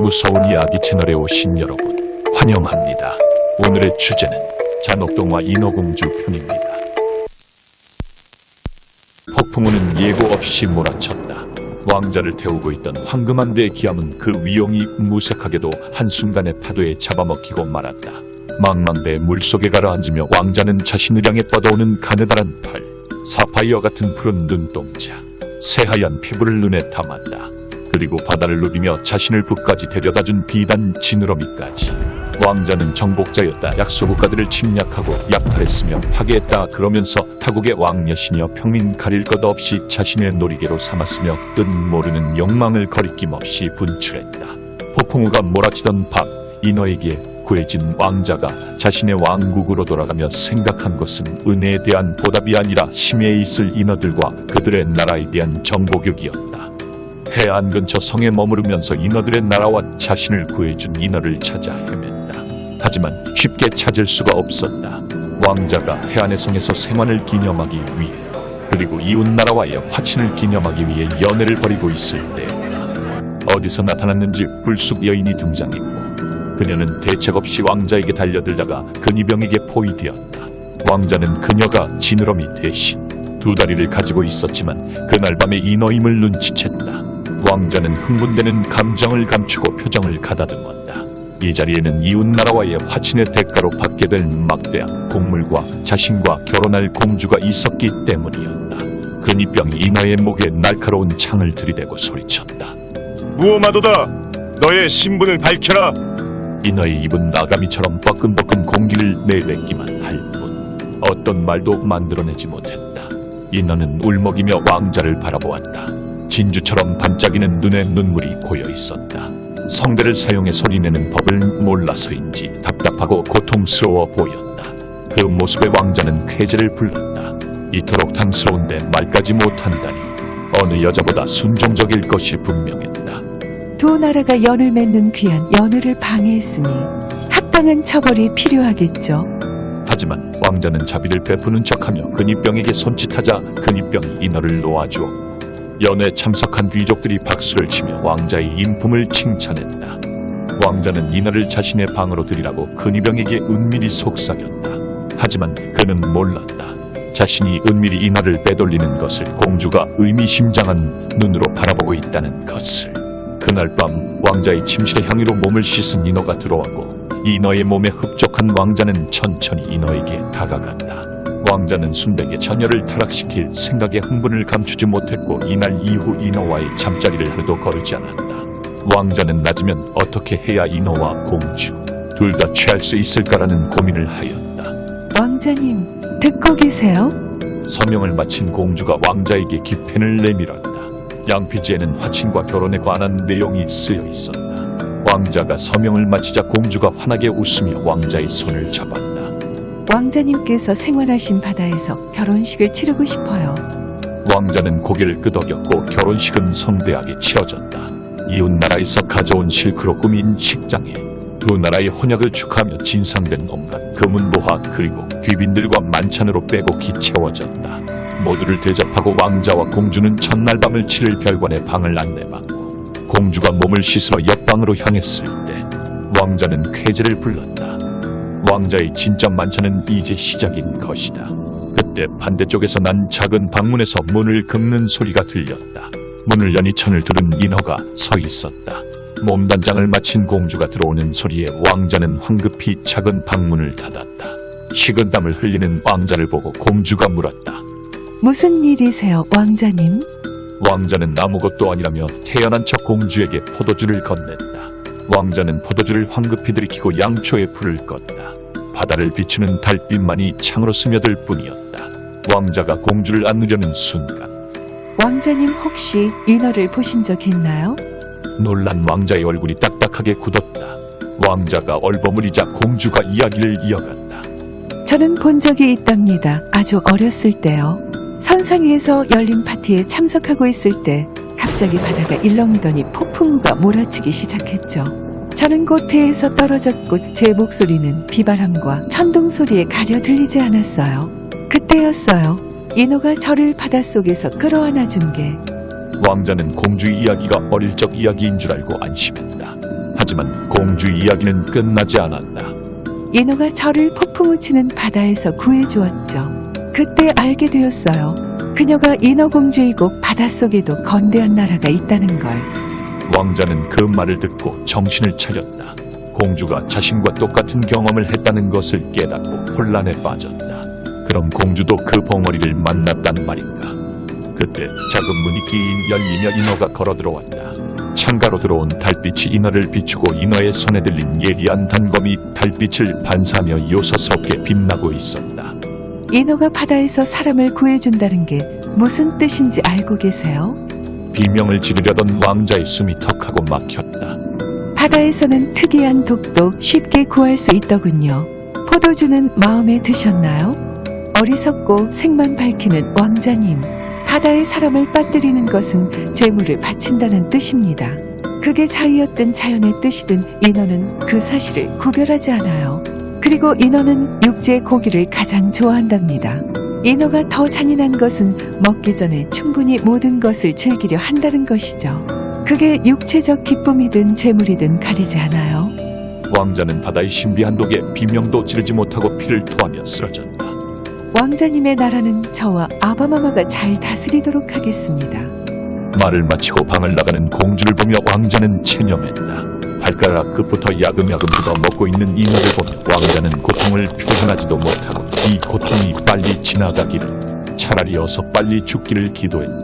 무서운 이야기 채널에 오신 여러분 환영합니다. 오늘의 주제는 잔혹동화 인어공주 편입니다. 폭풍우는 예고 없이 몰아쳤다. 왕자를 태우고 있던 황금함대의 기함은 그 위용이 무색하게도 한순간에 파도에 잡아먹히고 말았다. 망망대의 물속에 가라앉으며 왕자는 자신을 향해 뻗어오는 가느다란 팔, 사파이어 같은 푸른 눈동자, 새하얀 피부를 눈에 담았다. 그리고 바다를 누비며 자신을 북까지 데려다준 비단 지느러미까지. 왕자는 정복자였다. 약소국가들을 침략하고 약탈했으며 파괴했다. 그러면서 타국의 왕여신이여 평민 가릴 것 없이 자신의 놀이개로 삼았으며 뜻 모르는 욕망을 거리낌 없이 분출했다. 폭풍우가 몰아치던 밤, 인어에게 구해진 왕자가 자신의 왕국으로 돌아가며 생각한 것은 은혜에 대한 보답이 아니라 심해에 있을 인어들과 그들의 나라에 대한 정복욕이었다. 해안 근처 성에 머무르면서 인어들의 나라와 자신을 구해준 인어를 찾아 헤맨다. 하지만 쉽게 찾을 수가 없었다. 왕자가 해안의 성에서 생환을 기념하기 위해, 그리고 이웃나라와의 화친을 기념하기 위해 연애를 벌이고 있을 때 어디서 나타났는지 불쑥 여인이 등장했고, 그녀는 대책 없이 왕자에게 달려들다가 근위병에게 포위되었다. 왕자는 그녀가 지느러미 대신 두 다리를 가지고 있었지만 그날 밤에 인어임을 눈치챘다. 왕자는 흥분되는 감정을 감추고 표정을 가다듬었다. 이 자리에는 이웃나라와의 화친의 대가로 받게 될 막대한 곡물과 자신과 결혼할 공주가 있었기 때문이었다. 근위병이 인어의 목에 날카로운 창을 들이대고 소리쳤다. 무엄하도다. 너의 신분을 밝혀라. 인어의 입은 나가미처럼 뻐끔뻐끔 공기를 내뱉기만 할 뿐 어떤 말도 만들어내지 못했다. 인어는 울먹이며 왕자를 바라보았다. 진주처럼 반짝이는 눈에 눈물이 고여 있었다. 성대를 사용해 소리내는 법을 몰라서인지 답답하고 고통스러워 보였다. 그 모습에 왕자는 쾌재를 불렀다. 이토록 탐스러운데 말까지 못한다니 어느 여자보다 순종적일 것이 분명했다. 두 나라가 연을 맺는 귀한 연회를 방해했으니 합당한 처벌이 필요하겠죠. 하지만 왕자는 자비를 베푸는 척하며 근위병에게 손짓하자 근위병이 인어를 놓아주었고, 연회에 참석한 귀족들이 박수를 치며 왕자의 인품을 칭찬했다. 왕자는 인어를 자신의 방으로 들이라고 근위병에게 은밀히 속삭였다. 하지만 그는 몰랐다. 자신이 은밀히 인어를 빼돌리는 것을 공주가 의미심장한 눈으로 바라보고 있다는 것을. 그날 밤 왕자의 침실의 향유로 몸을 씻은 인어가 들어왔고, 인어의 몸에 흡족한 왕자는 천천히 인어에게 다가간다. 왕자는 순백의 처녀를 타락시킬 생각에 흥분을 감추지 못했고, 이날 이후 인어와의 잠자리를 하루도 거르지 않았다. 왕자는 낮으면 어떻게 해야 인어와 공주 둘 다 취할 수 있을까라는 고민을 하였다. 왕자님, 듣고 계세요? 서명을 마친 공주가 왕자에게 기펜을 내밀었다. 양피지에는 화친과 결혼에 관한 내용이 쓰여 있었다. 왕자가 서명을 마치자 공주가 환하게 웃으며 왕자의 손을 잡았다. 왕자님께서 생활하신 바다에서 결혼식을 치르고 싶어요. 왕자는 고개를 끄덕였고 결혼식은 성대하게 치러졌다. 이웃나라에서 가져온 실크로 꾸민 식장에 두 나라의 혼약을 축하하며 진상된 온갖 금은보화 그리고 귀빈들과 만찬으로 빼곡히 채워졌다. 모두를 대접하고 왕자와 공주는 첫날 밤을 치를 별관의 방을 안내받고, 공주가 몸을 씻으러 옆방으로 향했을 때 왕자는 쾌재를 불렀다. 왕자의 진짜 만찬은 이제 시작인 것이다. 그때 반대쪽에서 난 작은 방문에서 문을 긁는 소리가 들렸다. 문을 여니 천을 두른 인어가 서 있었다. 몸단장을 마친 공주가 들어오는 소리에 왕자는 황급히 작은 방문을 닫았다. 식은땀을 흘리는 왕자를 보고 공주가 물었다. 무슨 일이세요, 왕자님? 왕자는 아무것도 아니라며 태연한 척 공주에게 포도주를 건넸다. 왕자는 포도주를 황급히 들이키고 양초에 불을 껐다. 바다를 비추는 달빛만이 창으로 스며들 뿐이었다. 왕자가 공주를 안으려는 순간, 왕자님 혹시 인어를 보신 적 있나요? 놀란 왕자의 얼굴이 딱딱하게 굳었다. 왕자가 얼버무리자 공주가 이야기를 이어갔다. 저는 본 적이 있답니다. 아주 어렸을 때요. 선상 위에서 열린 파티에 참석하고 있을 때 갑자기 바다가 일렁이더니 폭풍우가 몰아치기 시작했죠. 저는 곧 배에서 떨어졌고 제 목소리는 비바람과 천둥 소리에 가려 들리지 않았어요. 그때였어요. 인어가 저를 바닷속에서 끌어안아 준 게. 왕자는 공주의 이야기가 어릴 적 이야기인 줄 알고 안심했다. 하지만 공주 이야기는 끝나지 않았다. 인어가 저를 폭풍우 치는 바다에서 구해주었죠. 그때 알게 되었어요. 그녀가 인어공주이고 바닷속에도 거대한 나라가 있다는 걸. 왕자는 그 말을 듣고 정신을 차렸다. 공주가 자신과 똑같은 경험을 했다는 것을 깨닫고 혼란에 빠졌다. 그럼 공주도 그 봉어리를 만났단 말인가? 그때 작은 문이 긴 열리며 인어가 걸어 들어왔다. 창가로 들어온 달빛이 인어를 비추고 인어의 손에 들린 예리한 단검이 달빛을 반사하며 요사스럽게 빛나고 있었다. 인어가 바다에서 사람을 구해준다는 게 무슨 뜻인지 알고 계세요? 비명을 지르려던 왕자의 숨이 턱하고 막혔다. 바다에서는 특이한 독도 쉽게 구할 수 있더군요. 포도주는 마음에 드셨나요? 어리석고 색만 밝히는 왕자님. 바다에 사람을 빠뜨리는 것은 재물을 바친다는 뜻입니다. 그게 자의였든 자연의 뜻이든 인어는 그 사실을 구별하지 않아요. 그리고 인어는 육지의 고기를 가장 좋아한답니다. 인어가 더 잔인한 것은 먹기 전에 충분히 모든 것을 즐기려 한다는 것이죠. 그게 육체적 기쁨이든 재물이든 가리지 않아요. 왕자는 바다의 신비한 독에 비명도 지르지 못하고 피를 토하며 쓰러졌다. 왕자님의 나라는 저와 아바마마가 잘 다스리도록 하겠습니다. 말을 마치고 방을 나가는 공주를 보며 왕자는 체념했다. 발가락 끝부터 야금야금 뜯어먹고 있는 인어를 보며 왕자는 고통을 표현하지도 못하고 이 고통이 빨리 지나가기를, 차라리 어서 빨리 죽기를 기도했다.